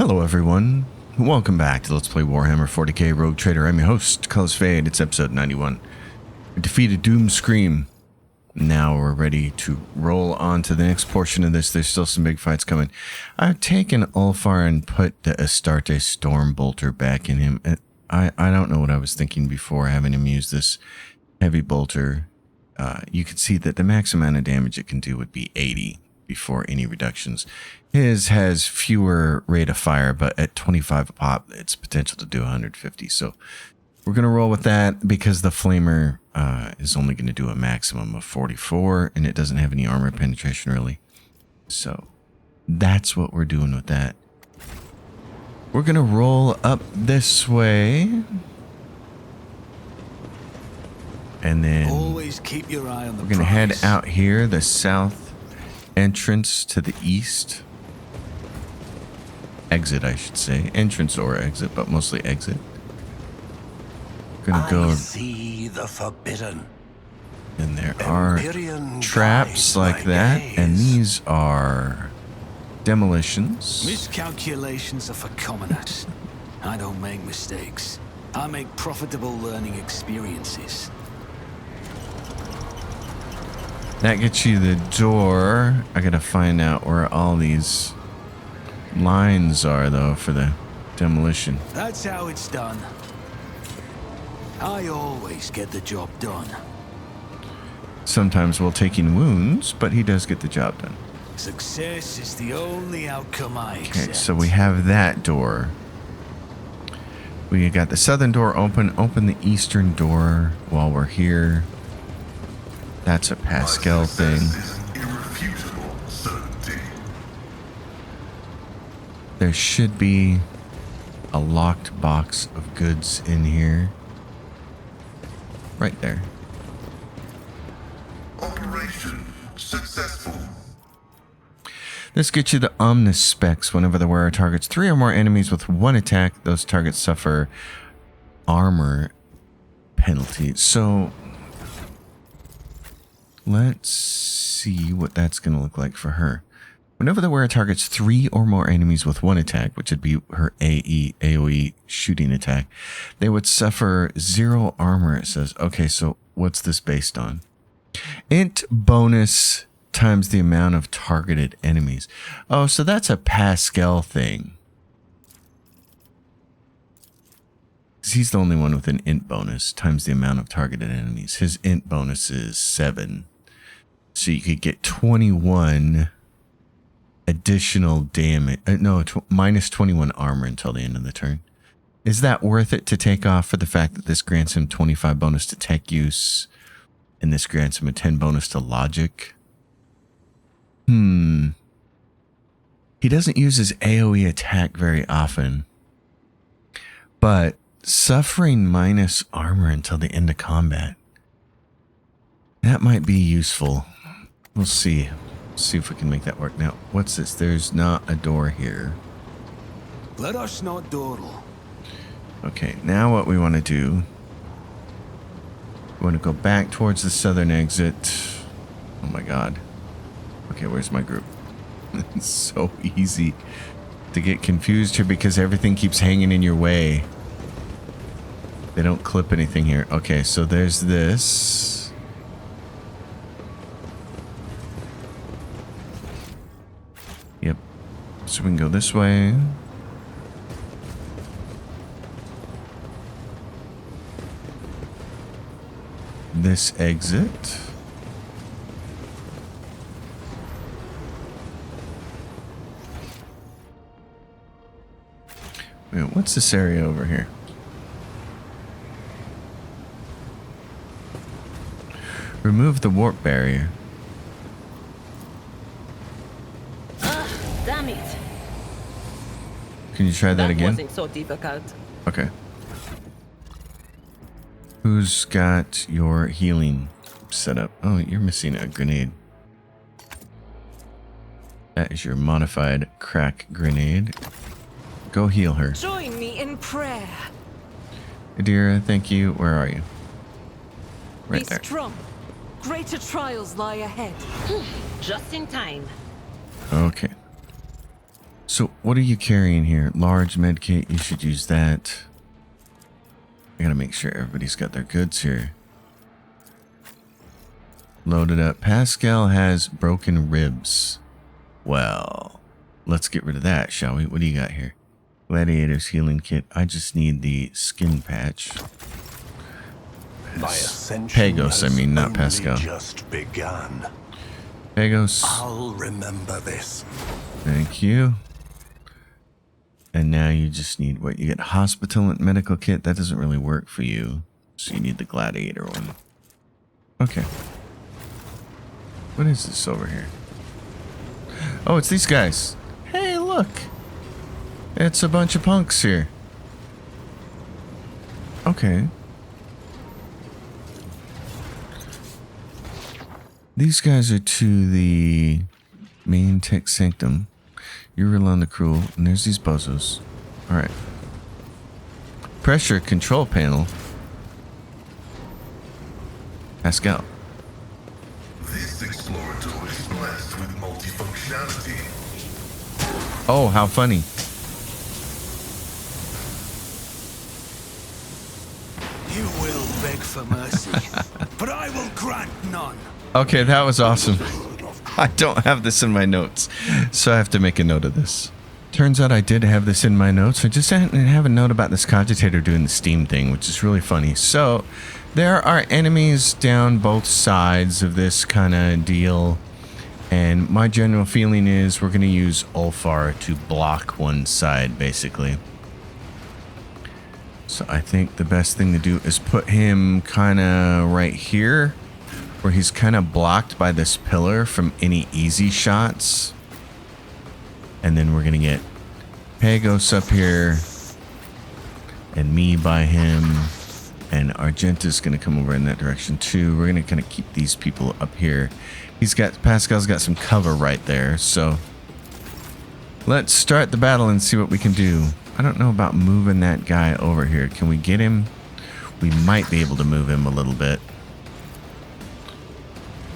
Hello everyone, welcome back to Let's Play Warhammer 40k Rogue Trader. I'm your host, Colors Fade. It's episode 91. We defeated Doom Scream. Now we're ready to roll on to the next portion of this. There's still some big fights coming. I've taken Ulfar and put the Astarte Storm Bolter back in him. I don't know what I was thinking before having him use this heavy bolter. You can see that the max amount of damage it can do would be 80 before any reductions. His has fewer rate of fire, but at 25 a pop, it's potential to do 150. So we're going to roll with that because the Flamer is only going to do a maximum of 44, and it doesn't have any armor penetration, really. So that's what we're doing with that. We're going to roll up this way. And then always keep your eye on the we're going to head out here, the south entrance to the east. Exit, I should say. Entrance or exit, but mostly exit. Gonna go. I see the forbidden. And there are traps like that, and these are demolitions. Miscalculations are for commoners. I don't make mistakes. I make profitable learning experiences. That gets you the door. I gotta find out where all these lines are, though, for the demolition. That's how it's done. I always get the job done. Sometimes we'll take in wounds, but he does get the job done. Success is the only outcome I accept. Okay, so we have that door. We got the southern door open. Open the eastern door while we're here. That's a Pascal thing. There should be a locked box of goods in here. Right there. Operation successful. This gets you the Omnis specs. Whenever the wearer targets 3 or more enemies with 1 attack, those targets suffer armor penalty. So let's see what that's going to look like for her. Whenever the wearer targets 3 or more enemies with 1 attack, which would be her AoE shooting attack, they would suffer 0 armor, it says. Okay, so what's this based on? Int bonus times the amount of targeted enemies. Oh, so that's a Pascal thing. He's the only one with an int bonus times the amount of targeted enemies. His int bonus is 7. So you could get 21 additional damage. Minus 21 armor until the end of the turn. Is that worth it to take off for the fact that this grants him 25 bonus to tech use and this grants him a 10 bonus to logic? He doesn't use his AoE attack very often, but suffering minus armor until the end of combat, that might be useful. We'll see. See if we can make that work. Now, what's this? There's not a door here. Let us not dawdle. Okay, now what we want to do, we want to go back towards the southern exit. Oh my god. Okay, where's my group? It's so easy to get confused here because everything keeps hanging in your way. They don't clip anything here. Okay, so there's this. Yep. So we can go this way. This exit. Wait, what's this area over here? Remove the warp barrier. Damn it. Can you try that again? Wasn't so difficult. Okay. Who's got your healing set up? Oh, you're missing a grenade. That is your modified crack grenade. Go heal her. Join me in prayer. Adira, thank you. Where are you? Right Be there. strong. Greater trials lie ahead. Just in time. Okay. So what are you carrying here? Large med kit. You should use that. I gotta make sure everybody's got their goods here. Loaded up. Pascal has broken ribs. Well, let's get rid of that, shall we? What do you got here? Gladiator's healing kit. I just need the skin patch. My ascension Pagos, I has mean, not only Pascal. just begun. Pagos. I'll remember this. Thank you. And now you just need what? You get hospital and medical kit. That doesn't really work for you. So you need the gladiator one. Okay. What is this over here? Oh, it's these guys. Hey, look. It's a bunch of punks here. Okay. These guys are to the main tech sanctum. You're on the crew, and there's these bozos. Alright. Pressure control panel. Pascal. This explorator is blessed with multifunctionality. Oh, how funny. You will beg for mercy, but I will grant none. Okay, that was awesome. I don't have this in my notes, so I have to make a note of this. Turns out I did have this in my notes. I just didn't have a note about this cogitator doing the steam thing, which is really funny. So, there are enemies down both sides of this kind of deal. And my general feeling is we're going to use Ulfar to block one side, basically. So I think the best thing to do is put him kind of right here, where he's kind of blocked by this pillar from any easy shots. And then we're going to get Pagos up here, and me by him, and Argenta's going to come over in that direction too. We're going to kind of keep these people up here. Pascal's got some cover right there, so let's start the battle and see what we can do. I don't know about moving that guy over here. Can we get him? We might be able to move him a little bit.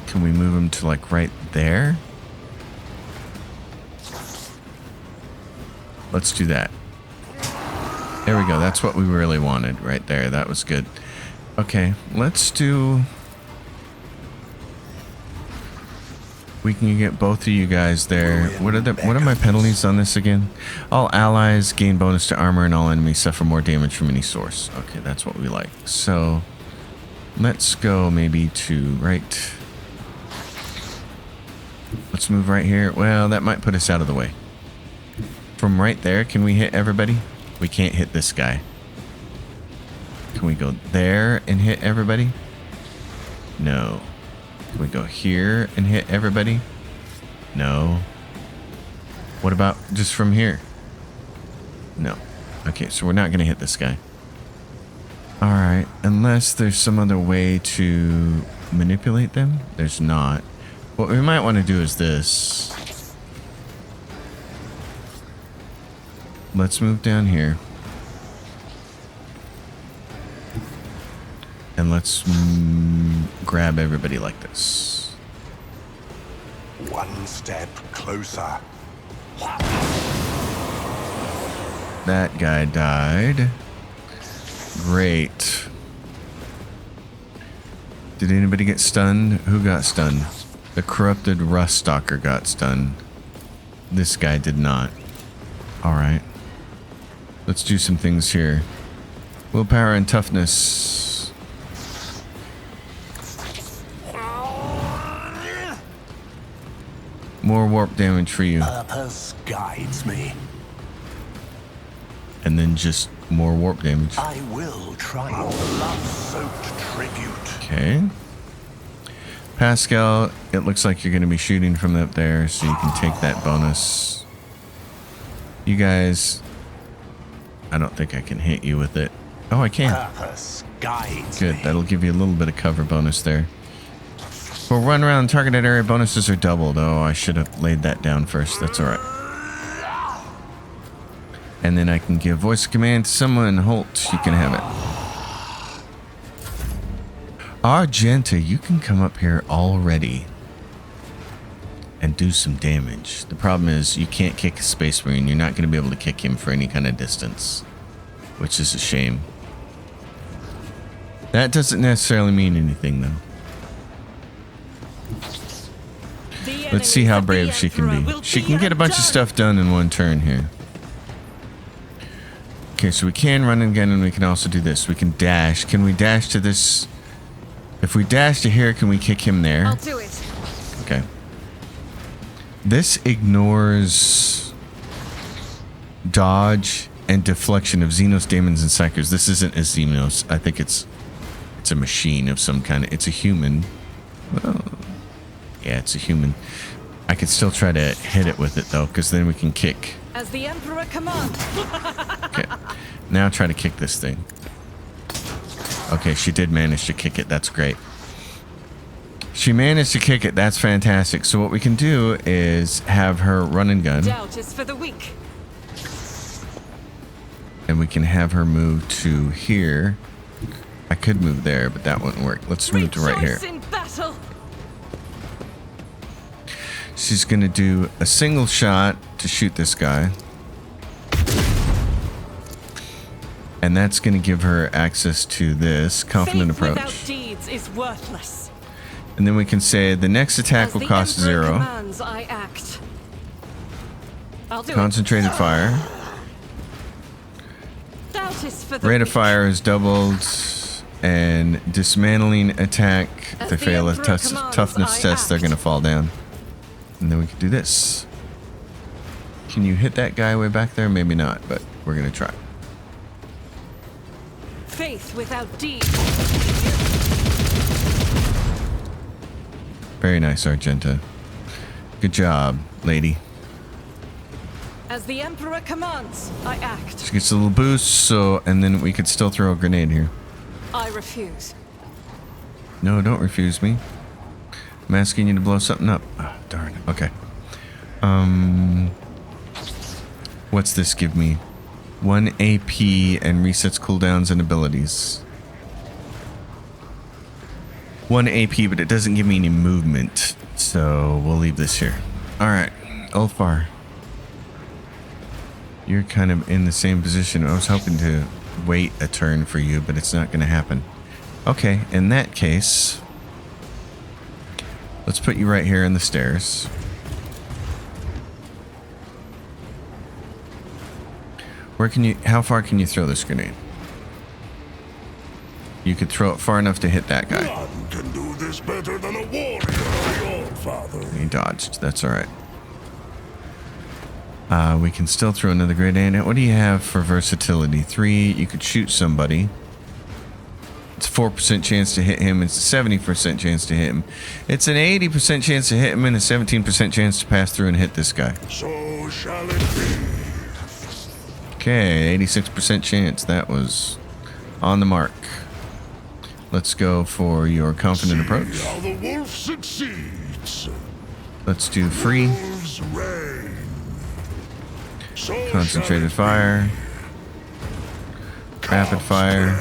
Can we move him to like right there? Let's do that. There we go. That's what we really wanted right there. That was good. Okay, let's do... We can get both of you guys there. What are my penalties on this again? All allies gain bonus to armor and all enemies suffer more damage from any source. Okay, that's what we like. So let's go maybe to right. Let's move right here. Well, that might put us out of the way. From right there, can we hit everybody? We can't hit this guy. Can we go there and hit everybody? No. Can we go here and hit everybody? No. What about just from here? No. Okay, so we're not going to hit this guy. Alright, unless there's some other way to manipulate them. There's not. What we might want to do is this. Let's move down here. And let's grab everybody like this. One step closer. That guy died. Great. Did anybody get stunned? Who got stunned? The corrupted Rust Stalker got stunned. This guy did not. Alright. Let's do some things here. Willpower and toughness. More warp damage for you. Purpose guides me. And then just more warp damage. I will try your blood-soaked tribute. Okay. Pascal, it looks like you're going to be shooting from up there, so you can take that bonus. You guys, I don't think I can hit you with it. Oh, I can. Purpose guides Good. me. That'll give you a little bit of cover bonus there. For run around targeted area, bonuses are doubled. Oh, I should have laid that down first. That's all right. And then I can give voice command to someone. Holt, you can have it. Argenta, you can come up here already. and do some damage. The problem is you can't kick a Space Marine. You're not going to be able to kick him for any kind of distance, which is a shame. That doesn't necessarily mean anything, though. Let's see how brave she can be. She can get a bunch of stuff done in one turn here. Okay, so we can run again, and we can also do this. We can dash. Can we dash to this? If we dash to here, can we kick him there? I'll do it. Okay. This ignores dodge and deflection of Xenos, Daemons, and Psychers. This isn't a Xenos. I think it's a machine of some kind. It's a human. Well, yeah, it's a human. I could still try to hit it with it, though, because then we can kick. As the Emperor commands. Okay. Now try to kick this thing. Okay, she did manage to kick it. That's great. She managed to kick it. That's fantastic. So what we can do is have her run and gun. Doubt is for the weak. And we can have her move to here. I could move there, but that wouldn't work. Let's move to right here. Rejoice in battle. She's going to do a single shot to shoot this guy. And that's going to give her access to this confident Faith without approach. deeds is worthless. And then we can say the next attack As will the cost Emperor 0. commands, I act. I'll do Concentrated fire. it. Doubt is for the Rate of weak. fire is doubled. And dismantling attack. If As they the fail a Emperor commands, toughness I test, they're act. going to fall down. And then we can do this. Can you hit that guy way back there? Maybe not, but we're going to try. Faith without deeds. Very nice, Argenta. Good job, lady. As the Emperor commands, I act. She gets a little boost, so, and then we could still throw a grenade here. I refuse. No, don't refuse me. I'm asking you to blow something up. Oh, darn. Okay. What's this give me? 1 AP and resets cooldowns and abilities. 1 AP, but it doesn't give me any movement. So we'll leave this here. Alright. Ulfar. You're kind of in the same position. I was hoping to wait a turn for you, but it's not going to happen. Okay, in that case, let's put you right here in the stairs. Where can you, how far can you throw this grenade? You could throw it far enough to hit that guy. None can do this better than a warrior of the All-Father. He dodged, that's alright. We can still throw another grenade. What do you have for versatility? 3, you could shoot somebody. It's a 4% chance to hit him. It's a 70% chance to hit him. It's an 80% chance to hit him and a 17% chance to pass through and hit this guy. So shall it be. Okay, 86% chance. That was on the mark. Let's go for your confident approach. See how the wolf succeeds. Let's do free. Wolves reign. So Concentrated shall it fire. Rapid fire. be.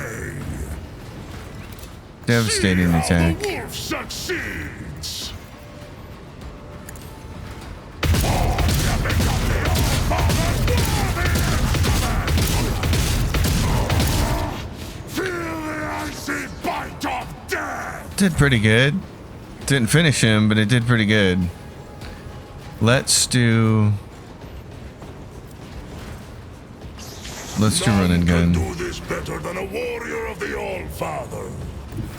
Devastating See how attack. the wolf succeeds. Feel the icy bite of death. Did pretty good. Didn't finish him, but it did pretty good. Let's do run and None can gun. do this better than a warrior of the All-Father.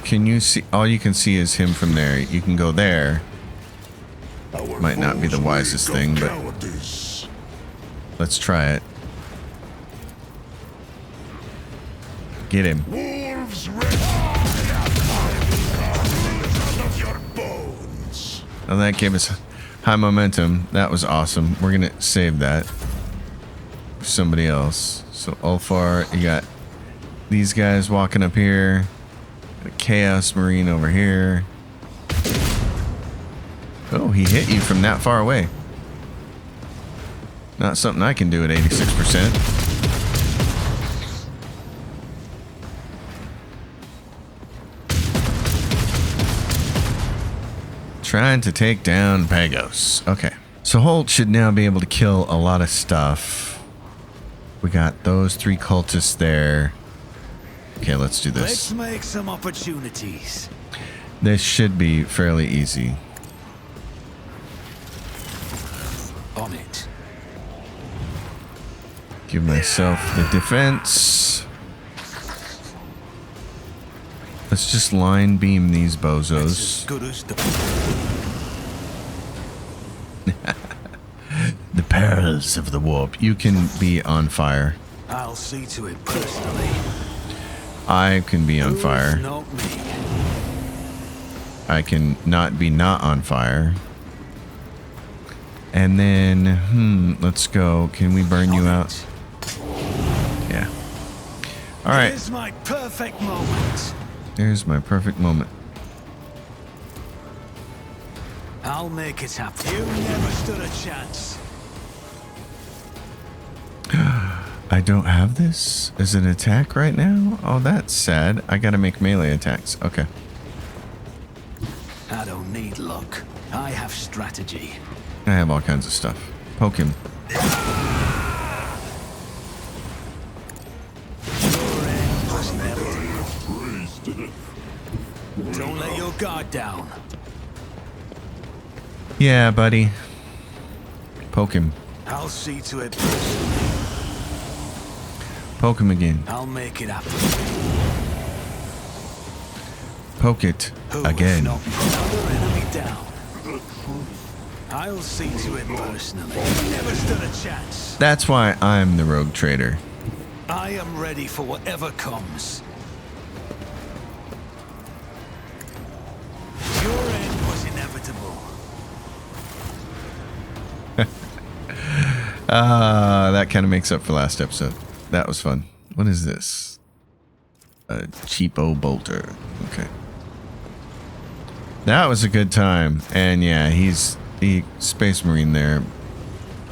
Can you see? All you can see is him from there. You can go there. Our Might not be the foes wisest reek thing, of but cowardice. let's try it. Get him. Wolves reign. Of your bones. Well, that gave us high momentum. That was awesome. We're gonna save that for somebody else. So Ulfar, you got these guys walking up here. A Chaos Marine over here. Oh, he hit you from that far away. Not something I can do at 86%. trying to take down Pagos. Okay. So Holt should now be able to kill a lot of stuff. We got those 3 cultists there. Okay, let's do this. Let's make some opportunities. This should be fairly easy. On it. Give myself the defense. Let's just line beam these It's bozos. as good as the... The perils of the warp. You can be on fire. I'll see to it personally. I can be on fire. Not me. I can not be not on fire. And then, let's go. Can we burn you out? Yeah. All right. Here's my perfect moment. There's my perfect moment. I'll make it happen. You never stood a chance. I don't have this as an attack right now? Oh, that's sad. I gotta make melee attacks. Okay. I don't need luck. I have strategy. I have all kinds of stuff. Poke him. Your end was never. Don't let your guard down. Yeah, buddy. Poke him. I'll see to it personally. Poke him again. I'll make it happen. Poke it Who again. knocked another enemy down? I'll see to it personally. Never stood a chance. That's why I'm the rogue trader. I am ready for whatever comes. Your end was inevitable. That kind of makes up for last episode. That was fun. What is this? A cheapo bolter. Okay. That was a good time. And yeah, the Space Marine there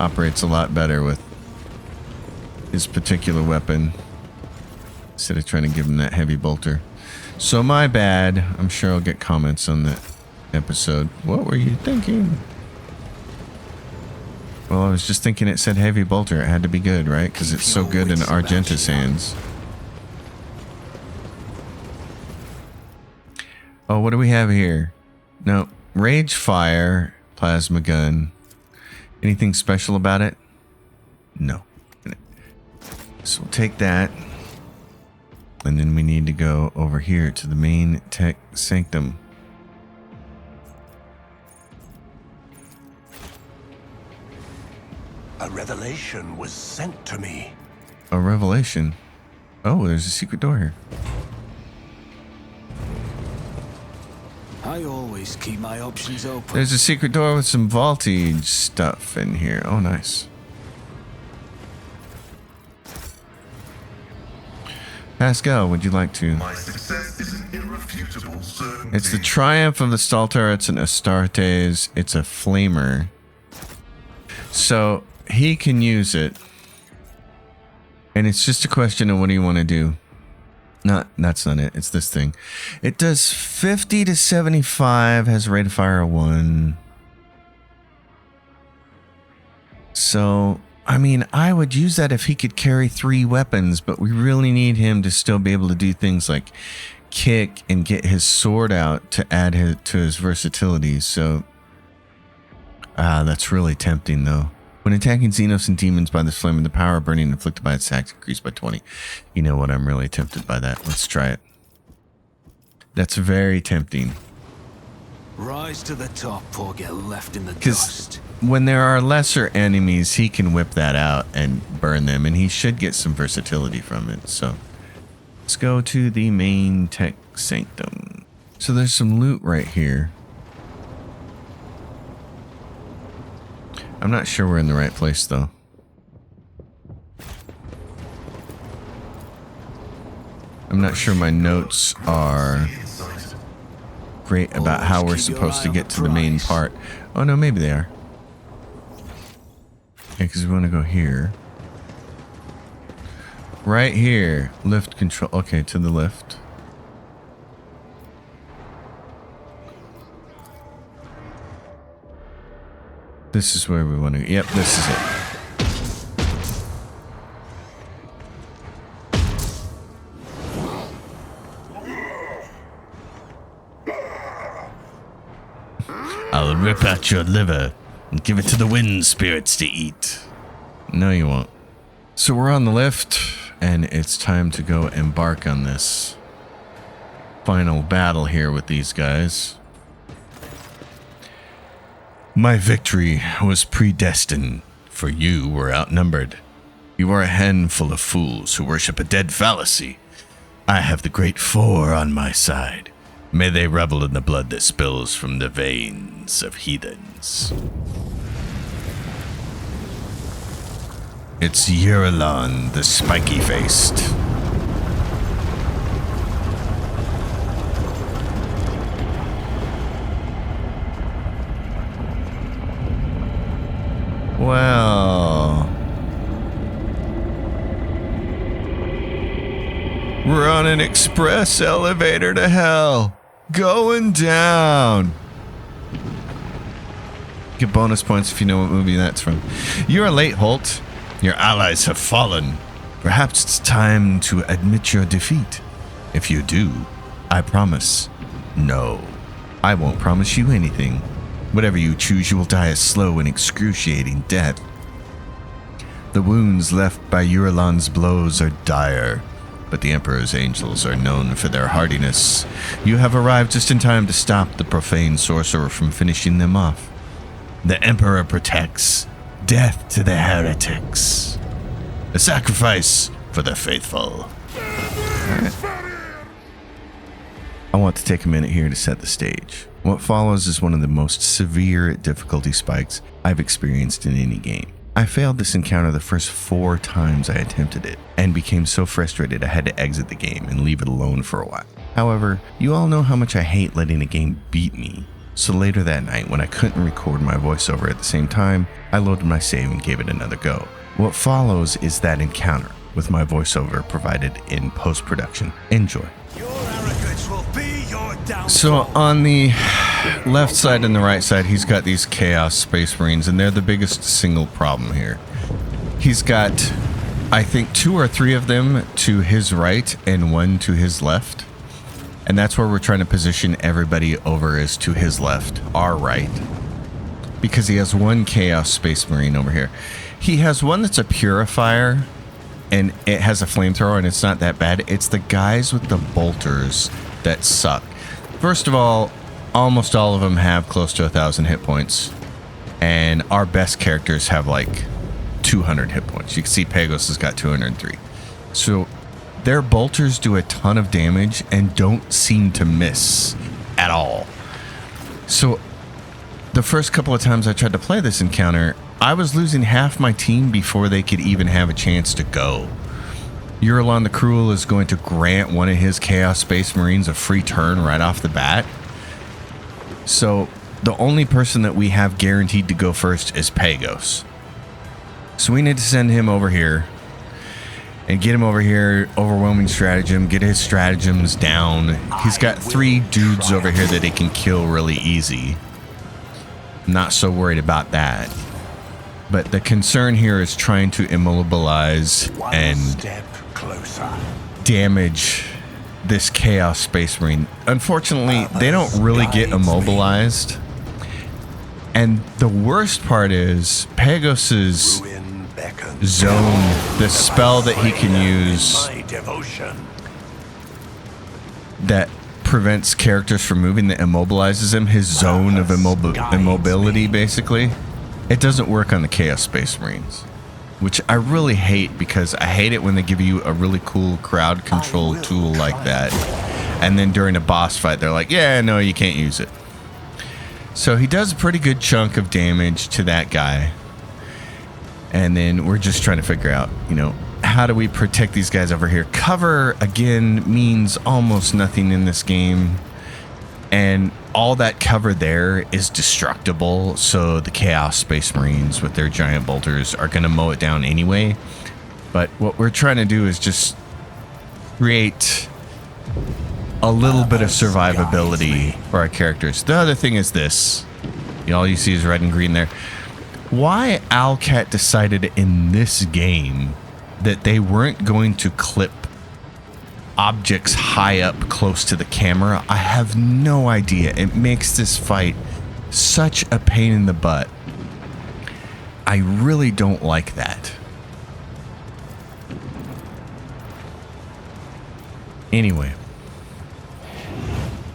operates a lot better with his particular weapon instead of trying to give him that heavy bolter. So my bad. I'm sure I'll get comments on that episode. What were you thinking? Well, I was just thinking it said heavy bolter. It had to be good, right? Because it's so good in Argentus hands. Oh, what do we have here? No. Rage fire, plasma gun. Anything special about it? No. So we'll take that. And then we need to go over here to the main tech sanctum. A revelation was sent to me. A revelation. Oh, there's a secret door here. I always keep my options open. There's a secret door with some voltage stuff in here. Oh, nice. Pascal, would you like to? My success is an irrefutable certainty. It's the triumph of the Stalter. It's an Astartes. It's a flamer. So he can use it. And it's just a question of what do you want to do? That's not it. It's this thing. It does 50 to 75, has rate of fire of 1. So, I mean, I would use that if he could carry 3 weapons, but we really need him to still be able to do things like kick and get his sword out to add to his versatility. So, that's really tempting though. When attacking Xenos and demons by this flame, the power of burning inflicted by its attacks increased by 20. You know what? I'm really tempted by that. Let's try it. That's very tempting. Rise to the top or get left in the Because dust. when there are lesser enemies, he can whip that out and burn them, and he should get some versatility from it. So let's go to the main tech sanctum. So there's some loot right here. I'm not sure we're in the right place, though. I'm not sure my notes are great about how we're supposed to get to the main part. Oh, no, maybe they are. Yeah, because we want to go here. Right here. Lift control. Okay, to the left. This is where we want to... Yep, this is it. I'll rip out your liver and give it to the wind spirits to eat. No, you won't. So we're on the lift, and it's time to go embark on this final battle here with these guys. My victory was predestined, for you were outnumbered. You are a handful of fools who worship a dead fallacy. I have the great four on my side. May they revel in the blood that spills from the veins of heathens. It's Eurolon, the spiky-faced. Well, we're on an express elevator to hell. Going down. Get bonus points if you know what movie that's from. You are late, Holt. Your allies have fallen. Perhaps it's time to admit your defeat. If you do, I promise. No, I won't promise you anything. Whatever you choose, you will die a slow and excruciating death. The wounds left by Eurolon's blows are dire, but the Emperor's angels are known for their hardiness. You have arrived just in time to stop the profane sorcerer from finishing them off. The Emperor protects. Death to the heretics. A sacrifice for the faithful. Right. I want to take a minute here to set the stage. What follows is one of the most severe difficulty spikes I've experienced in any game. I failed this encounter the first 4 times I attempted it, and became so frustrated I had to exit the game and leave it alone for a while. However, you all know how much I hate letting a game beat me. So later that night, when I couldn't record my voiceover at the same time, I loaded my save and gave it another go. What follows is that encounter, with my voiceover provided in post-production. Enjoy. Your arrogance will be your downfall. So on the left side and the right side, he's got these Chaos Space Marines, and they're the biggest single problem here. He's got, I think, 2 or 3 of them to his right and 1 to his left. And that's where we're trying to position everybody over is to his left, our right. Because he has 1 Chaos Space Marine over here. He has one that's a Purifier, and it has a flamethrower, and it's not that bad. It's the guys with the bolters that suck. First of all, almost all of them have close to 1,000 hit points. And our best characters have like 200 hit points. You can see Pagos has got 203. So their bolters do a ton of damage and don't seem to miss at all. So the first couple of times I tried to play this encounter, I was losing half my team before they could even have a chance to go. Eurolon the Cruel is going to grant one of his Chaos Space Marines a free turn right off the bat. So the only person that we have guaranteed to go first is Pagos. So we need to send him over here. And get him over here, overwhelming stratagem, get his stratagems down. He's got 3 dudes over here that he can kill really easy. Not so worried about that. But the concern here is trying to immobilize and damage this Chaos Space Marine. Unfortunately, they don't really get immobilized. And the worst part is Pagos's zone, the spell that he can use that prevents characters from moving, that immobilizes them, his zone of immobility basically, it doesn't work on the Chaos Space Marines, which I really hate, because I hate it when they give you a really cool crowd control tool like that, and then during a boss fight they're like, yeah, no, you can't use it. So he does a pretty good chunk of damage to that guy. And then we're just trying to figure out, you know, how do we protect these guys over here? Cover, again, means almost nothing in this game. And all that cover there is destructible. So the Chaos Space Marines with their giant bolters are going to mow it down anyway. But what we're trying to do is just create a little bit of survivability for our characters. The other thing is this. All you see is red and green there. why Owlcat decided in this game that they weren't going to clip objects high up close to the camera, I have no idea. It makes this fight such a pain in the butt. I really don't like that. Anyway,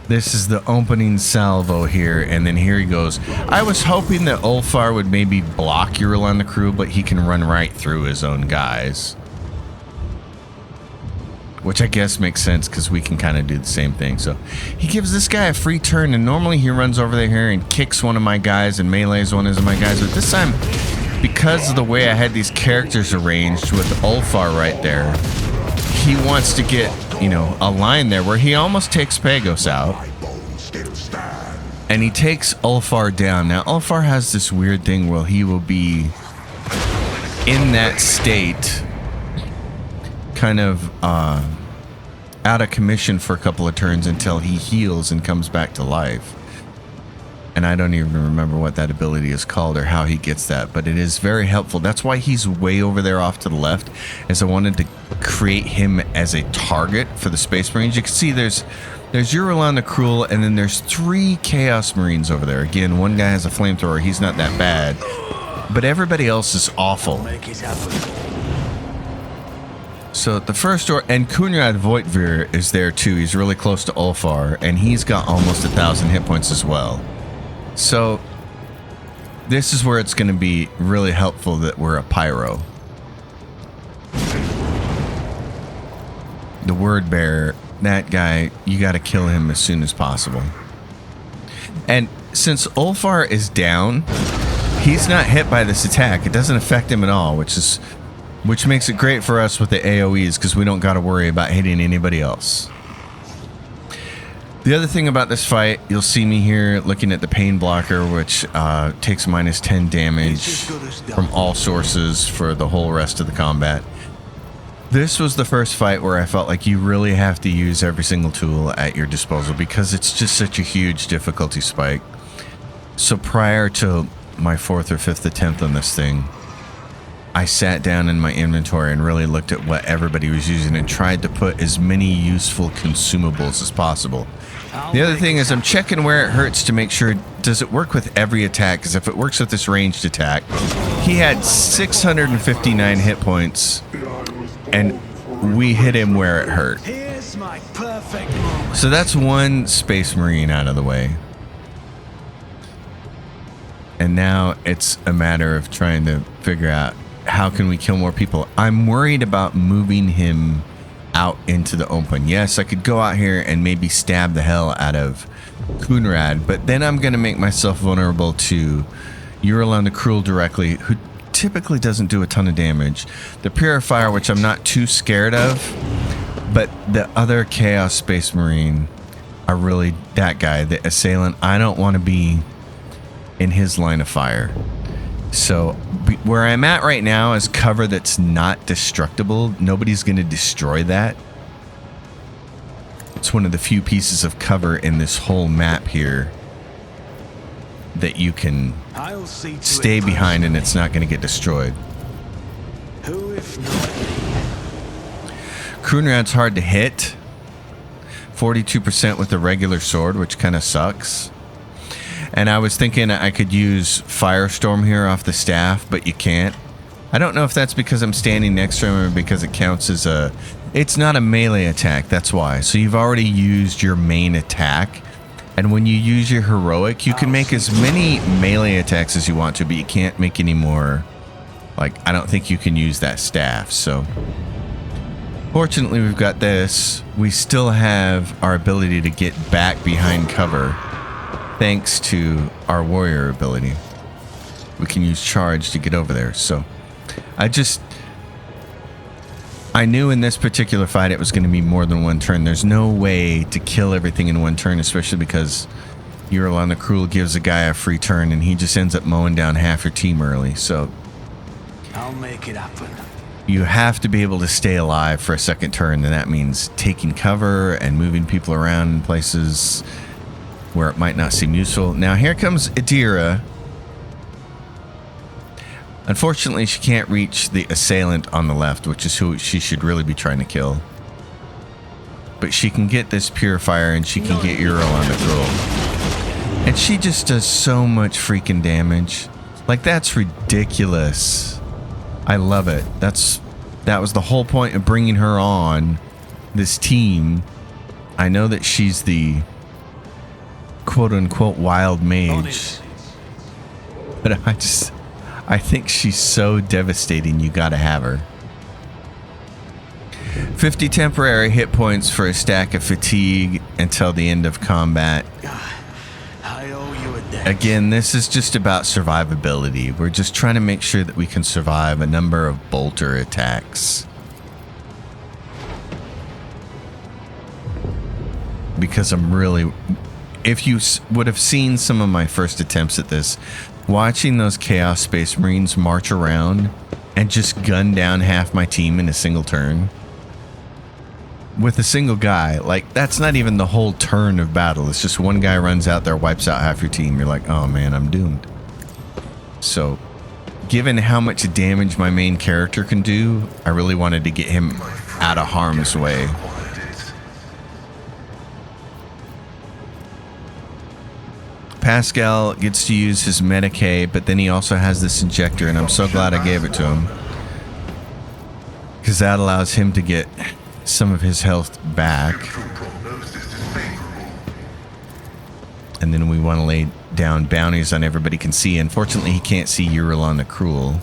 this is the opening salvo here, and then here he goes. I was hoping that Ulfar would maybe block Ural on the crew, but he can run right through his own guys. Which I guess makes sense because we can kind of do the same thing. So he gives this guy a free turn, and normally he runs over there here and kicks one of my guys and melees one of my guys. But this time, because of the way I had these characters arranged with Ulfar right there, he wants to get, you know, a line there where he almost takes Pagos out. And he takes Ulfar down. Now, Ulfar has this weird thing where he will be in that state, kind of out of commission for a couple of turns until he heals and comes back to life. And I don't even remember what that ability is called or how he gets that, but it is very helpful. That's why he's way over there off to the left, as I wanted to create him as a target for the Space Marines. You can see there's Uralon the Cruel, and then there's 3 Chaos Marines over there. Again, one guy has a flamethrower. He's not that bad, but everybody else is awful. So the first door, and Kunrad Voitvir is there too. He's really close to Ulfar, and he's got almost 1,000 hit points as well. So this is where it's going to be really helpful that we're a pyro. The word bearer, that guy, you got to kill him as soon as possible. And since Ulfar is down, he's not hit by this attack. It doesn't affect him at all, which makes it great for us with the AoEs because we don't got to worry about hitting anybody else. The other thing about this fight, you'll see me here looking at the pain blocker, which takes minus 10 damage from all sources for the whole rest of the combat. This was the first fight where I felt like you really have to use every single tool at your disposal because it's just such a huge difficulty spike. So prior to my 4th or 5th attempt on this thing, I sat down in my inventory and really looked at what everybody was using and tried to put as many useful consumables as possible. The other thing is I'm checking where it hurts to make sure, does it work with every attack? Because if it works with this ranged attack, he had 659 hit points and we hit him where it hurt. So that's one Space Marine out of the way. And now it's a matter of trying to figure out how can we kill more people. I'm worried about moving him out into the open. Yes, I could go out here and maybe stab the hell out of Kunrad, but then I'm going to make myself vulnerable to Uralon the Cruel directly, who typically doesn't do a ton of damage. The Purifier, which I'm not too scared of, but the other Chaos Space Marine are really that guy, the Assailant. I don't want to be in his line of fire. So where I'm at right now is cover that's not destructible. Nobody's going to destroy that. It's one of the few pieces of cover in this whole map here that you can stay behind and it's not going to get destroyed. Kunrad's hard to hit. 42% with the regular sword, which kind of sucks. And I was thinking I could use Firestorm here off the staff, but you can't. I don't know if that's because I'm standing next to him or because it counts as a... It's not a melee attack, that's why. So you've already used your main attack. And when you use your heroic, you can make as many melee attacks as you want to, but you can't make any more. Like, I don't think you can use that staff, so... Fortunately, we've got this. We still have our ability to get back behind cover. Thanks to our warrior ability. We can use charge to get over there. So I knew in this particular fight it was going to be more than one turn. There's no way to kill everything in one turn, especially because Uralon the Cruel gives a guy a free turn and he just ends up mowing down half your team early. So I'll make it happen. You have to be able to stay alive for a second turn, and that means taking cover and moving people around in places where it might not seem useful. Now here comes Adira. Unfortunately, she can't reach the assailant on the left, which is who she should really be trying to kill. But she can get this purifier and she can get Ural on the Cruel. And she just does so much freaking damage. Like, that's ridiculous. I love it. That was the whole point of bringing her on this team. I know that she's the quote-unquote wild mage. But I think she's so devastating, you gotta have her. 50 temporary hit points for a stack of fatigue until the end of combat. I owe you a debt. Again, this is just about survivability. We're just trying to make sure that we can survive a number of bolter attacks. Because I'm really... If you would have seen some of my first attempts at this, watching those Chaos Space Marines march around and just gun down half my team in a single turn with a single guy, like, that's not even the whole turn of battle. It's just one guy runs out there, wipes out half your team. You're like, oh man, I'm doomed. So given how much damage my main character can do, I really wanted to get him out of harm's way. Pascal gets to use his Medicaid, but then he also has this injector, and I'm so glad I gave it to him, because that allows him to get some of his health back. And then we want to lay down bounties on everybody can see. Unfortunately, he can't see Ural on the Cruel.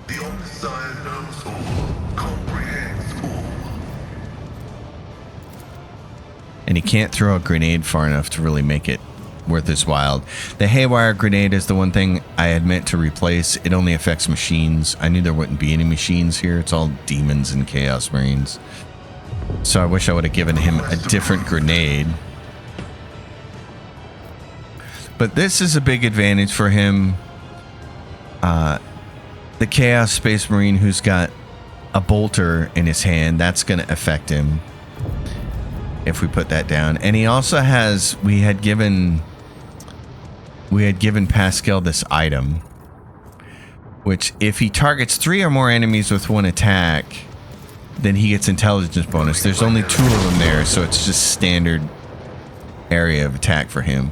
The Omnissiah knows all, comprehends all. And he can't throw a grenade far enough to really make it worth his while. The Haywire grenade is the one thing I had meant to replace. It only affects machines. I knew there wouldn't be any machines here. It's all demons and Chaos Marines. So I wish I would have given him a different grenade. But this is a big advantage for him. The Chaos Space Marine who's got a bolter in his hand, that's going to affect him if we put that down. And he also has, we had given Pascal this item, which if he targets 3 or more enemies with one attack, then he gets intelligence bonus. There's only 2 of them there, so it's just standard area of attack for him.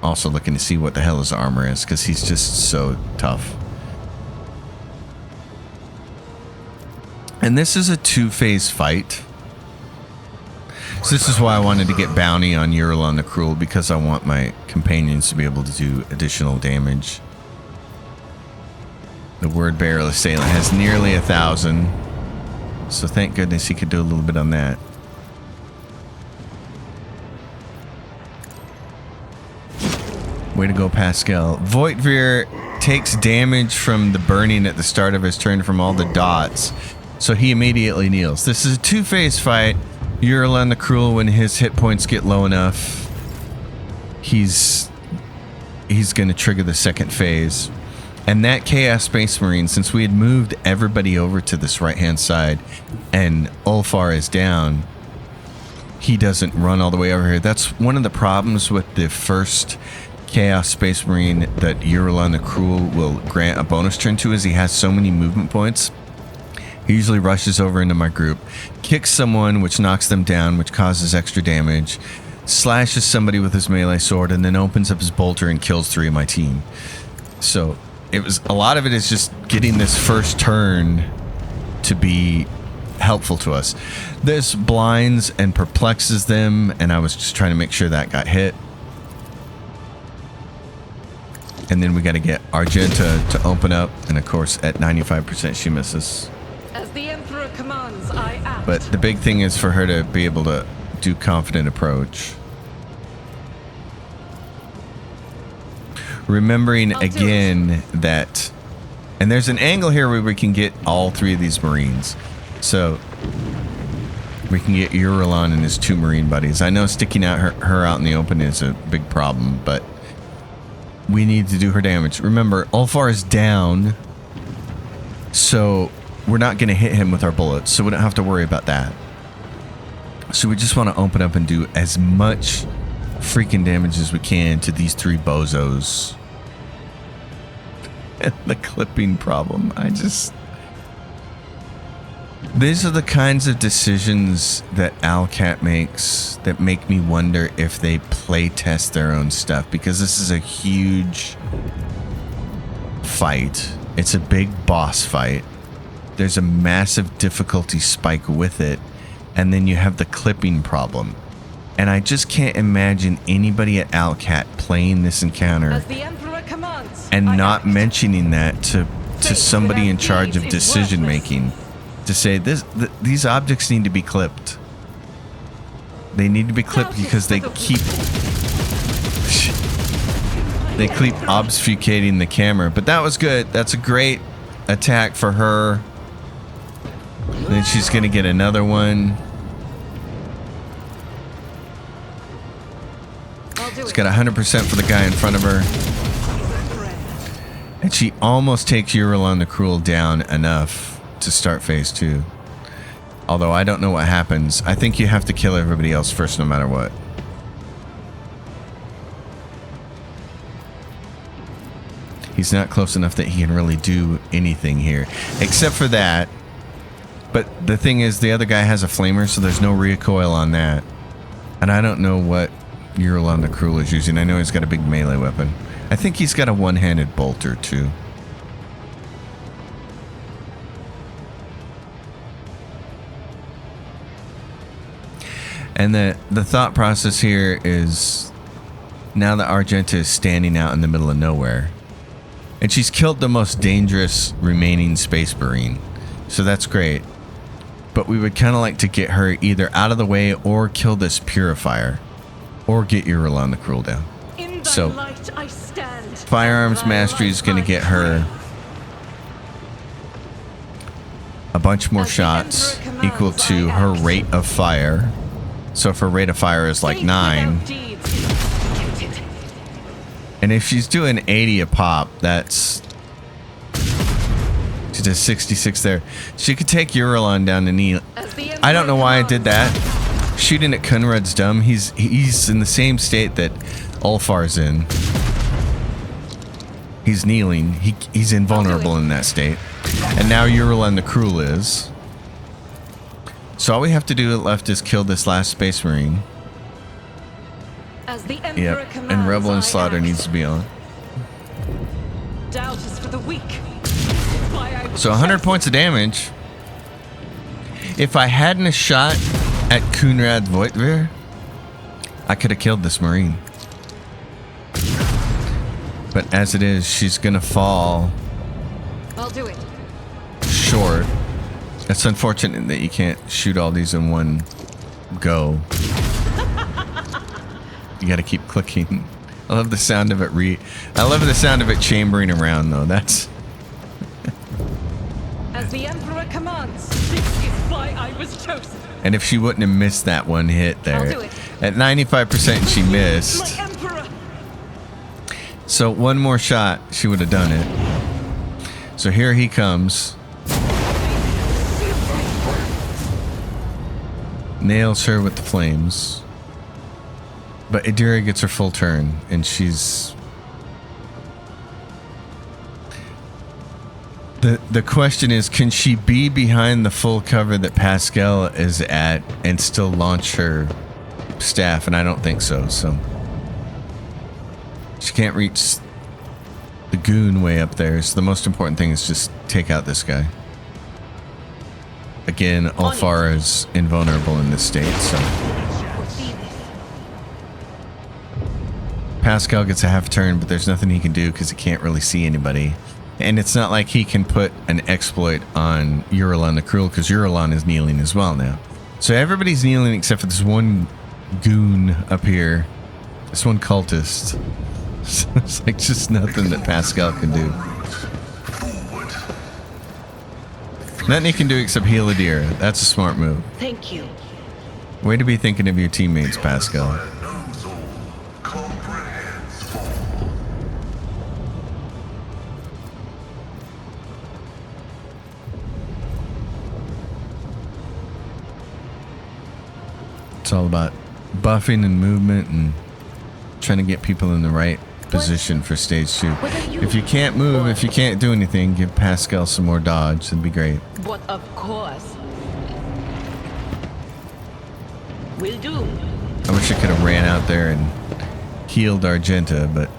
Also looking to see what the hell his armor is, because he's just so tough. And this is a 2-phase fight. So this is why I wanted to get bounty on Ural on the Cruel, because I want my companions to be able to do additional damage. The Word Bearer Assailant has nearly 1,000. So thank goodness he could do a little bit on that. Way to go, Pascal. Voitvir takes damage from the burning at the start of his turn from all the dots, so he immediately kneels. This is a 2-phase fight. Ural on the Cruel, when his hit points get low enough, he's going to trigger the second phase. And that Chaos Space Marine, since we had moved everybody over to this right-hand side and Ulfar is down, he doesn't run all the way over here. That's one of the problems with the first Chaos Space Marine that Ural on the Cruel will grant a bonus turn to, is he has so many movement points. He usually rushes over into my group, kicks someone, which knocks them down, which causes extra damage, slashes somebody with his melee sword, and then opens up his bolter and kills 3 of my team. So it was, a lot of it is just getting this first turn to be helpful to us. This blinds and perplexes them, and I was just trying to make sure that got hit. And then we got to get Argenta to open up, and of course at 95% she misses. As the Emperor commands, I act. But the big thing is for her to be able to do confident approach. Remembering again that, and there's an angle here where we can get all 3 of these Marines. So we can get Uralon and his 2 Marine buddies. I know sticking out her out in the open is a big problem, but we need to do her damage. Remember, Ulfar is down, so we're not going to hit him with our bullets, so we don't have to worry about that. So we just want to open up and do as much freaking damage as we can to these 3 bozos. The clipping problem. These are the kinds of decisions that Alcat makes that make me wonder if they play test their own stuff, because this is a huge fight. It's a big boss fight. There's a massive difficulty spike with it, and then you have the clipping problem. And I just can't imagine anybody at Alcat playing this encounter As the Emperor commands, and I not act. mentioning that to somebody in charge of decision making, to say these objects need to be clipped. They need to be clipped because they keep obfuscating the camera. But that was good. That's a great attack for her. Then she's gonna get another one. She's got 100% for the guy in front of her. And she almost takes Eurolon the Cruel down enough to start phase 2. Although I don't know what happens. I think you have to kill everybody else first no matter what. He's not close enough that he can really do anything here. Except for that. But the thing is, the other guy has a flamer, so there's no recoil on that. And I don't know what Eurolon the Cruel is using. I know he's got a big melee weapon. I think he's got a one-handed bolter too. And the thought process here is, now that Argenta is standing out in the middle of nowhere, and she's killed the most dangerous remaining Space Marine, so that's great. But we would kind of like to get her either out of the way or kill this Purifier, or get Eurolon the Cruel down. In thy So, light I stand. Firearms Mastery is going to get her a bunch more As the shots Emperor commands, equal to I her act. rate of fire. So if her rate of fire is like 9, and if she's doing 80 a pop, that's... She does 66 there. She could take Eurolon down to knee. I don't know why I did that. Shooting at Kunrad's dumb. He's in the same state that Ulfar's in. He's kneeling. He's invulnerable in that state. And now Eurolon the Cruel is. So all we have to do left is kill this last Space Marine. As the Emperor Yep. commands, And Rebel I and Slaughter act. needs to be on. Doubt is for the weak. Why I was So 100 chosen. points of damage. If I hadn't a shot at Kunrad Voitvir, I could have killed this Marine. But as it is, she's gonna fall I'll do it. short. It's unfortunate that you can't shoot all these in one go. You gotta keep clicking. I love the sound of it I love the sound of it chambering around though. That's... As the Emperor commands, this is why I was chosen. And if she wouldn't have missed that one hit I'll there. do it. At 95% she missed. My Emperor. So one more shot, she would have done it. So here he comes. Nails her with the flames. But Adira gets her full turn, and she's... The question is, can she be behind the full cover that Pascal is at and still launch her staff? And I don't think so, so... She can't reach the goon way up there, so the most important thing is just take out this guy. Again, Ulfar is invulnerable in this state, so... Pascal gets a half turn, but there's nothing he can do because he can't really see anybody. And it's not like he can put an exploit on Eurolon the Cruel, because Eurolon is kneeling as well now. So everybody's kneeling except for this one goon up here. This one cultist. So it's like just nothing that Pascal can do. Nothing he can do except heal Adira. That's a smart move. Thank you. Way to be thinking of your teammates, Pascal. Knows all, comprehends all. It's all about buffing and movement and trying to get people in the right position for stage 2. If you can't move, if you can't do anything, give Pascal some more dodge. That'd be great. But of course. Will do. I wish I could have ran out there and healed Argenta, but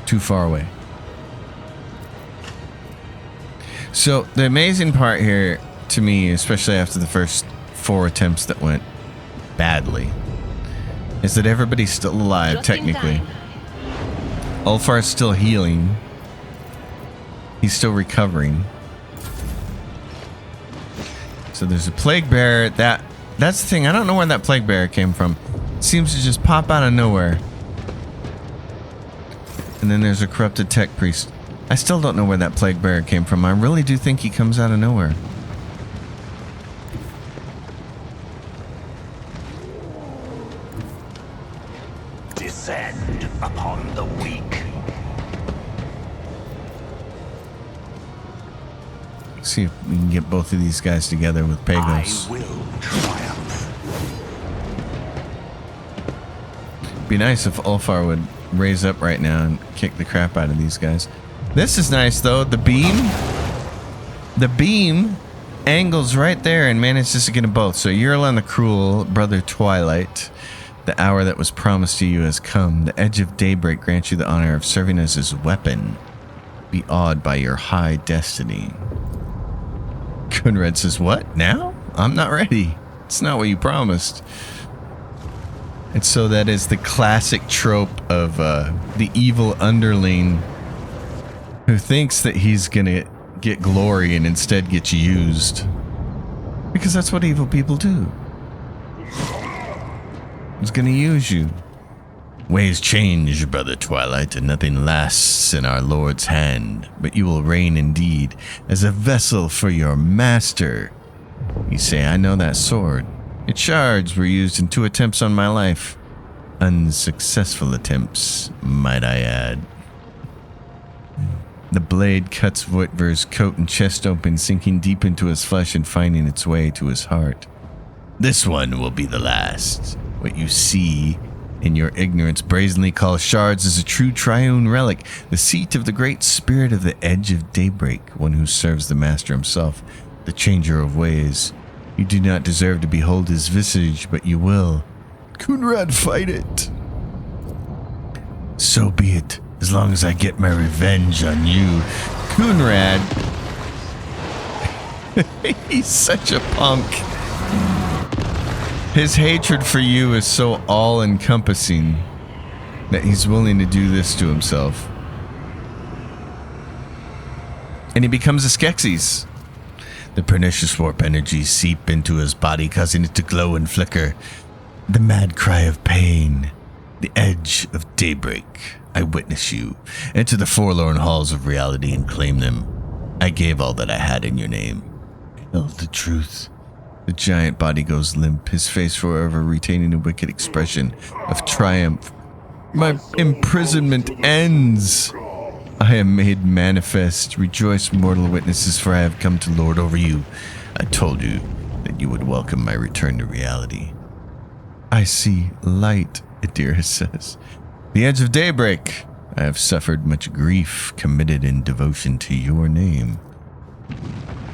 too far away. So the amazing part here to me, especially after the first 4 attempts that went badly, is that everybody's still alive, technically. Ulfar's still healing. He's still recovering. So there's a plague bearer. That's the thing. I don't know where that plague bearer came from. It seems to just pop out of nowhere. And then there's a corrupted tech priest. I still don't know where that plague bearer came from. I really do think he comes out of nowhere. Descend upon the weak. See if we can get both of these guys together with Pagos. I will triumph. Be nice if Ulfar would raise up right now and kick the crap out of these guys. This is nice though. The beam angles right there and manages to get them both. So Eurlon the Cruel, Brother Twilight, the hour that was promised to you has come. The edge of daybreak grants you the honor of serving as his weapon. Be awed by your high destiny. Kunrad says, what? Now? I'm not ready. It's not what you promised. And so that is the classic trope of the evil underling who thinks that he's gonna get glory and instead gets used. Because that's what evil people do. He's gonna use you. Ways change, Brother Twilight, and nothing lasts in our Lord's hand, but you will reign indeed as a vessel for your master. You say, I know that sword. Its shards were used in 2 attempts on my life. Unsuccessful attempts, might I add. The blade cuts Voitver's coat and chest open, sinking deep into his flesh and finding its way to his heart. This one will be the last. What you see in your ignorance brazenly call shards is a true triune relic, the seat of the great spirit of the edge of daybreak, one who serves the master himself, the changer of ways. You do not deserve to behold his visage, but you will. Kunrad, fight it. So be it, as long as I get my revenge on you. Kunrad, he's such a punk. His hatred for you is so all-encompassing that he's willing to do this to himself. And he becomes a Skeksis. The pernicious warp energies seep into his body, causing it to glow and flicker. The mad cry of pain. The edge of daybreak. I witness you. Enter the forlorn halls of reality and claim them. I gave all that I had in your name. Tell the truth. The giant body goes limp, his face forever retaining a wicked expression of triumph. My imprisonment ends. I am made manifest. Rejoice, mortal witnesses, for I have come to lord over you. I told you that you would welcome my return to reality. I see light, Adira says. The edge of daybreak. I have suffered much grief committed in devotion to your name.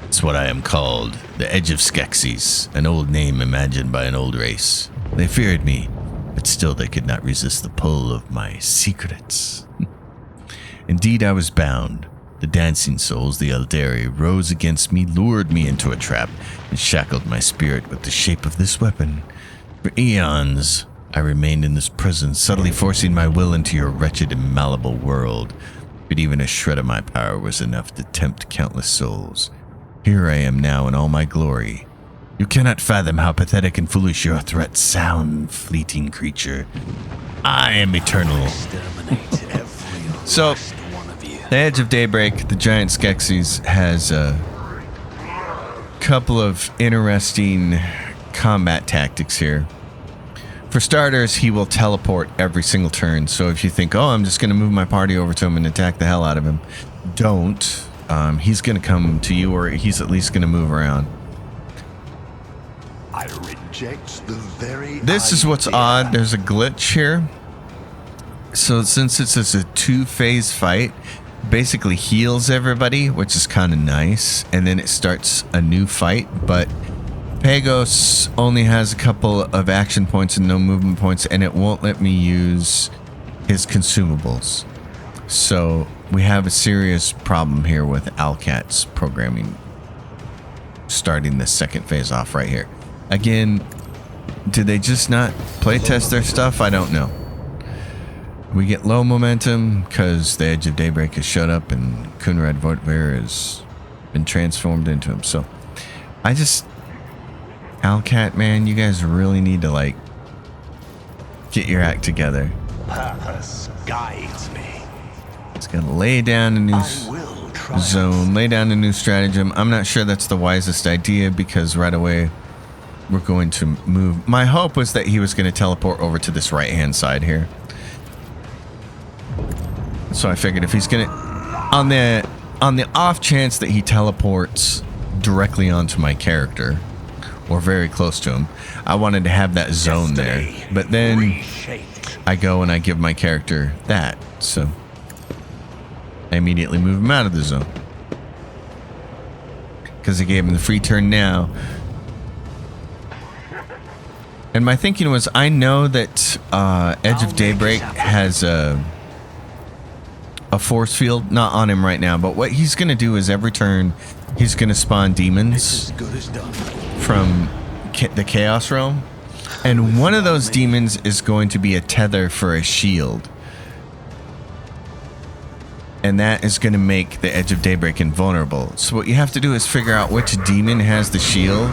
It's what I am called, the Edge of Skeksis, an old name imagined by an old race. They feared me, but still they could not resist the pull of my secrets. Indeed, I was bound. The dancing souls, the Eldari, rose against me, lured me into a trap, and shackled my spirit with the shape of this weapon. For eons, I remained in this prison, subtly forcing my will into your wretched and malleable world. But even a shred of my power was enough to tempt countless souls. Here I am now in all my glory. You cannot fathom how pathetic and foolish your threats sound, fleeting creature. I am eternal. So, the Edge of Daybreak, the giant Skeksis, has a couple of interesting combat tactics here. For starters, he will teleport every single turn. So if you think, oh, I'm just going to move my party over to him and attack the hell out of him, don't. He's going to come to you, or he's at least going to move around. I reject the very This is what's idea. odd. There's a glitch here. So since it's a 2-phase fight, basically heals everybody, which is kind of nice, and then it starts a new fight. But Pagos only has a couple of action points and no movement points, and it won't let me use his consumables. So we have a serious problem here with Alcat's programming starting the second phase off right here. Again, did they just not playtest their stuff? I don't know. We get low momentum because the Edge of Daybreak has showed up and Kunrad Vortvir has been transformed into him. So I just... Alcat, man, you guys really need to, like, get your act together. Purpose guides me. It's got to lay down a new I will try. zone, lay down a new stratagem. I'm not sure that's the wisest idea because right away we're going to move. My hope was that he was going to teleport over to this right-hand side here. So I figured if he's going to... On the off chance that he teleports directly onto my character, or very close to him, I wanted to have that zone there. But then Reshaped. I go and I give my character that. So I immediately move him out of the zone. Because I gave him the free turn now. And my thinking was, I know that Edge of Daybreak has a force field, not on him right now, but what he's going to do is every turn he's going to spawn demons As good as done. from the Chaos Realm. And one of those demons is going to be a tether for a shield. And that is going to make the Edge of Daybreak invulnerable. So what you have to do is figure out which demon has the shield,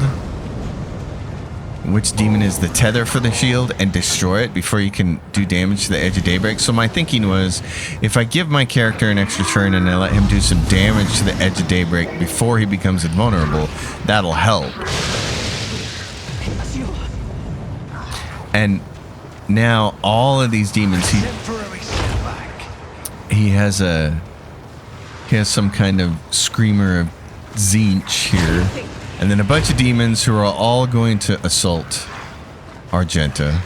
which demon is the tether for the shield, and destroy it before you can do damage to the Edge of Daybreak. So my thinking was, if I give my character an extra turn and I let him do some damage to the Edge of Daybreak before he becomes invulnerable, that'll help. And now all of these demons, Temporary setback. he has some kind of screamer of Zinch here. And then a bunch of demons who are all going to assault Argenta.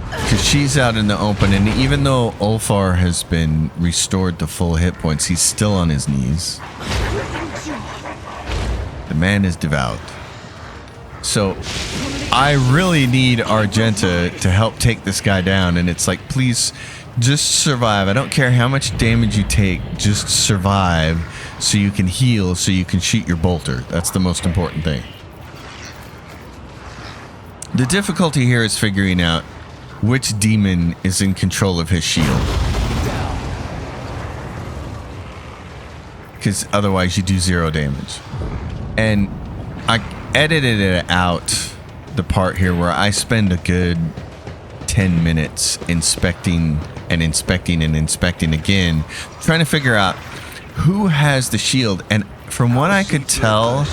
Because she's out in the open, and even though Ulfar has been restored to full hit points, he's still on his knees. The man is devout. So I really need Argenta to help take this guy down, and it's like, please just survive. I don't care how much damage you take, just survive so you can heal, so you can shoot your bolter. That's the most important thing. The difficulty here is figuring out which demon is in control of his shield. Because otherwise you do 0 damage. And I edited it out, the part here where I spend a good 10 minutes inspecting and inspecting and inspecting again, trying to figure out who has the shield. And from what I could tell,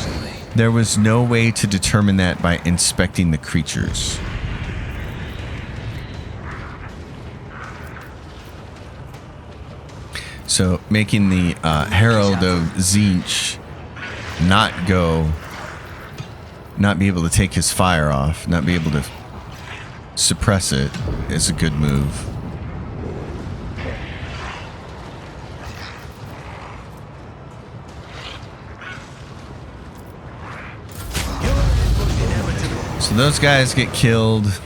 there was no way to determine that by inspecting the creatures. So making the Herald of Zinch not be able to take his fire off, not be able to suppress it, is a good move. So those guys get killed.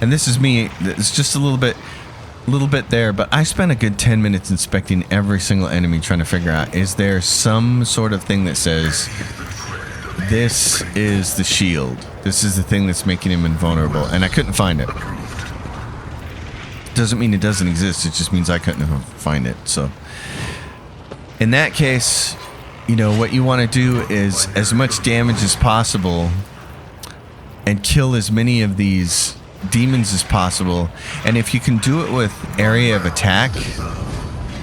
And this is me. It's just a little bit there, but I spent a good 10 minutes inspecting every single enemy, trying to figure out, is there some sort of thing that says this is the shield, this is the thing that's making him invulnerable, and I couldn't find it. Doesn't mean it doesn't exist, it just means I couldn't find it. So in that case, you know, what you want to do is as much damage as possible and kill as many of these demons as possible. And if you can do it with area of attack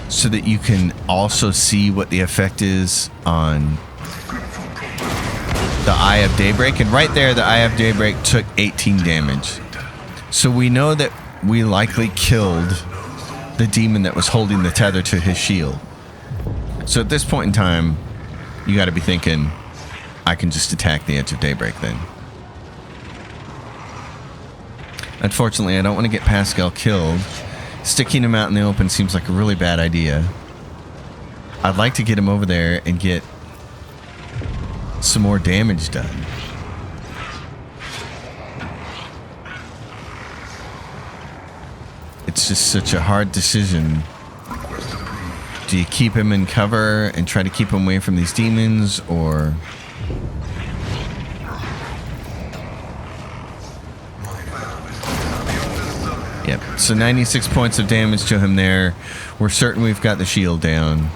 so that you can also see what the effect is on the Eye of Daybreak. And right there, the Eye of Daybreak took 18 damage. So we know that we likely killed the demon that was holding the tether to his shield. So at this point in time, you got to be thinking, I can just attack the edge of Daybreak then. Unfortunately, I don't want to get Pascal killed. Sticking him out in the open seems like a really bad idea. I'd like to get him over there and get some more damage done. It's just such a hard decision. Do you keep him in cover and try to keep him away from these demons, or... Yep, so 96 points of damage to him there. We're certain we've got the shield down.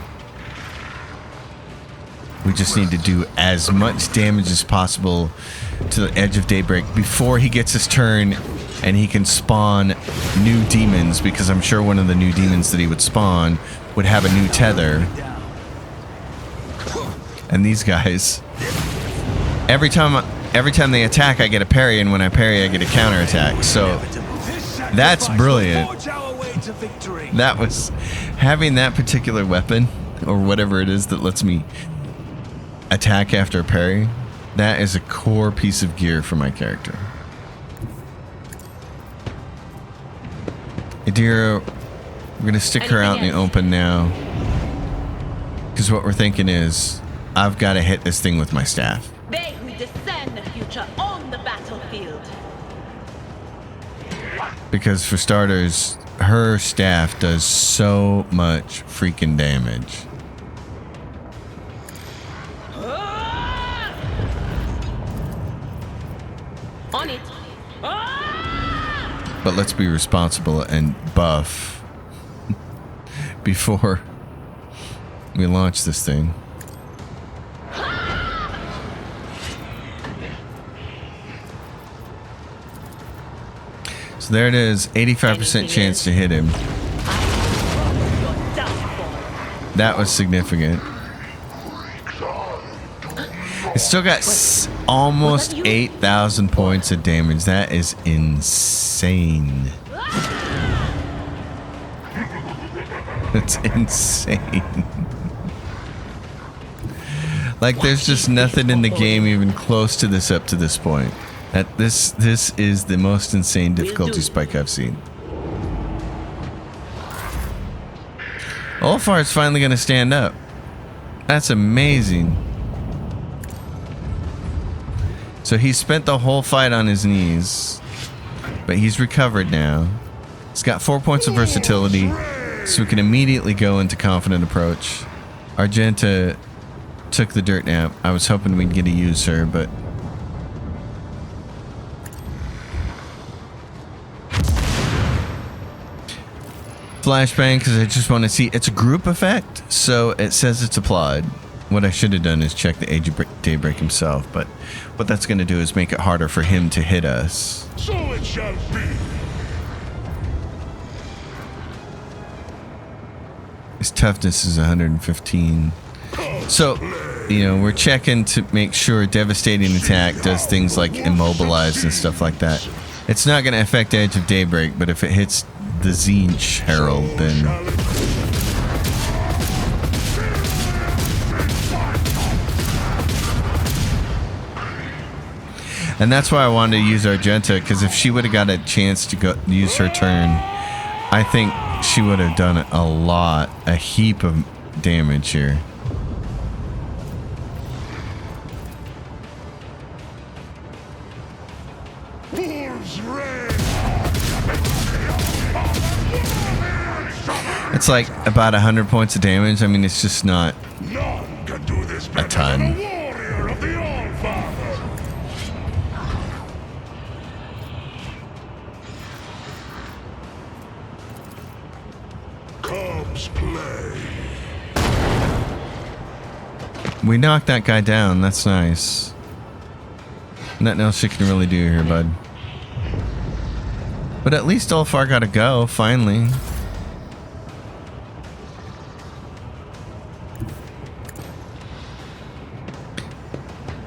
We just need to do as much damage as possible to the edge of Daybreak before he gets his turn and he can spawn new demons, because I'm sure one of the new demons that he would spawn would have a new tether. And these guys, every time they attack, I get a parry, and when I parry, I get a counterattack. So that's brilliant. That was having that particular weapon, or whatever it is that lets me attack after a parry. That is a core piece of gear for my character. Adira, we're going to stick her out in the open now. Because what we're thinking is, I've got to hit this thing with my staff. They who discern the future on the battlefield. Because for starters, her staff does so much freaking damage. On it. But let's be responsible and buff before we launch this thing. So there it is, 85% chance to hit him. That was significant. It's still got almost 8,000 points of damage. That is insane. That's insane. Like, there's just nothing in the game even close to this up to this point. This is the most insane difficulty spike I've seen. Ulfar's finally going to stand up. That's amazing. So he spent the whole fight on his knees, but he's recovered now. He's got 4 points of versatility, so we can immediately go into confident approach. Argenta took the dirt nap. I was hoping we'd get to use her, but... Flashbang, because I just want to see... It's a group effect, so it says it's applied. What I should have done is check the Age of Daybreak himself, but what that's going to do is make it harder for him to hit us. So it shall be. His toughness is 115. So, you know, we're checking to make sure Devastating Attack does things like immobilize and stuff like that. It's not going to affect Edge of Daybreak, but if it hits the Tzeentch Herald, then... And that's why I wanted to use Argenta, because if she would have got a chance to go use her turn, I think she would have done a heap of damage here. It's like about 100 points of damage. I mean, it's just not a ton. We knocked that guy down. That's nice. Nothing else you can really do here, bud. But at least Ulfar got to go, finally.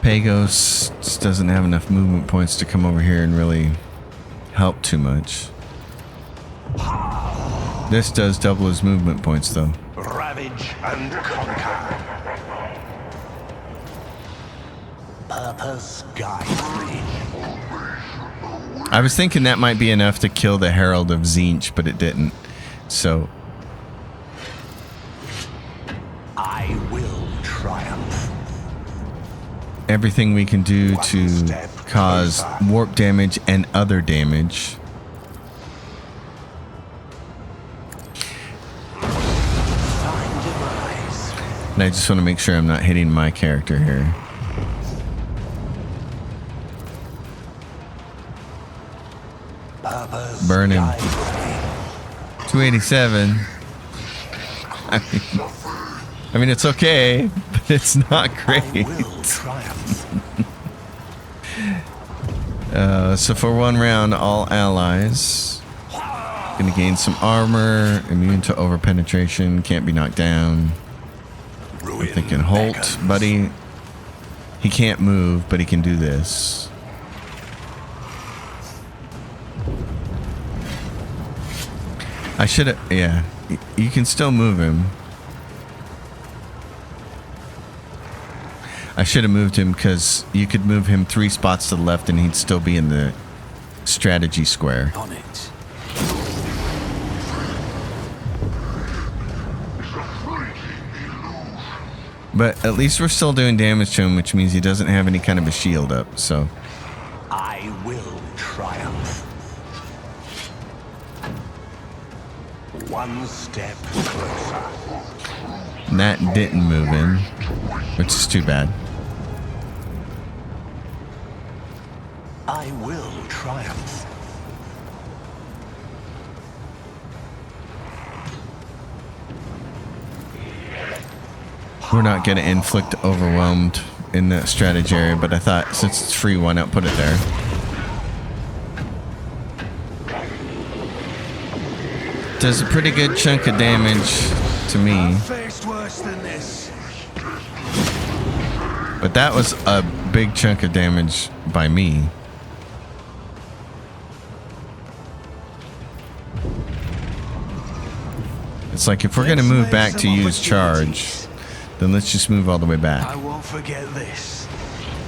Pagos just doesn't have enough movement points to come over here and really help too much. This does double his movement points, though. Ravage and conquer. Purpose guides me. I was thinking that might be enough to kill the Herald of Tzeentch, but it didn't. So I will triumph. everything we can do to cause warp damage and other damage. Find demise. And I just want to make sure I'm not hitting my character here. Purpose Burn him. guides me. 287. I mean, it's okay, but it's not I great. will triumph. So for one round, all allies gonna gain some armor, immune to overpenetration, can't be knocked down. I'm thinking Holt, buddy. He can't move, but he can do this. I should have, yeah. You can still move him. I should have moved him because you could move him 3 spots to the left and he'd still be in the strategy square. On it. But at least we're still doing damage to him, which means he doesn't have any kind of a shield up, so. I will triumph. One step closer. And that didn't move him, which is too bad. I will triumph. We're not going to inflict overwhelmed in that strategy area, but I thought since it's free, why not put it there? Does a pretty good chunk of damage to me. Faced worse than this. But that was a big chunk of damage by me. It's like if we're going to move back to use charge, then let's just move all the way I back. won't forget this.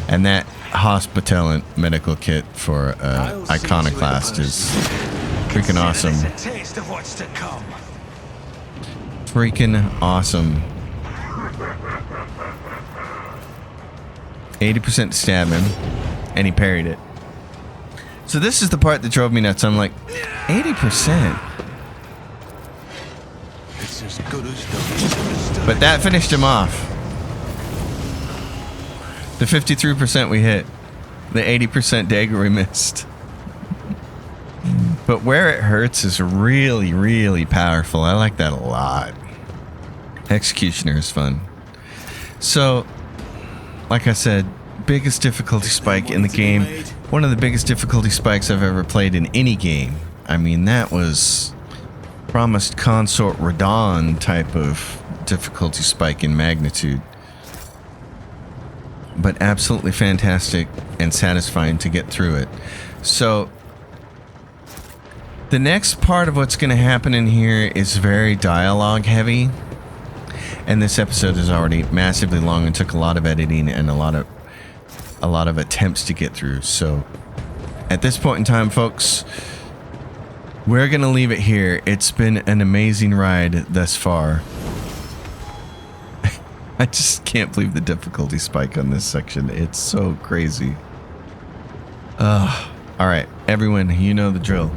And that hospital medical kit for I'll see Iconoclast to it is freaking awesome. Consider this a taste of what's to come. Freaking awesome. 80% to stab him, and he parried it. So this is the part that drove me nuts. I'm like, 80%? It's as good as done. But that finished him off. The 53% we hit. The 80% dagger we missed. But where it hurts is really, really powerful. I like that a lot. Executioner is fun. So, like I said, biggest difficulty spike in the game. One of the biggest difficulty spikes I've ever played in any game. I mean, that was promised consort Radon type of difficulty spike in magnitude. But absolutely fantastic and satisfying to get through it. So, the next part of what's going to happen in here is very dialogue heavy. And this episode is already massively long and took a lot of editing and a lot of attempts to get through. So at this point in time, folks, we're going to leave it here. It's been an amazing ride thus far. I just can't believe the difficulty spike on this section. It's so crazy. All right, everyone, you know the drill.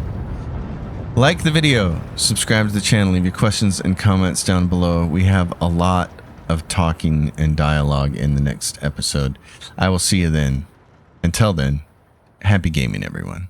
Like the video, subscribe to the channel, leave your questions and comments down below. We have a lot of talking and dialogue in the next episode. I will see you then. Until then, happy gaming, everyone.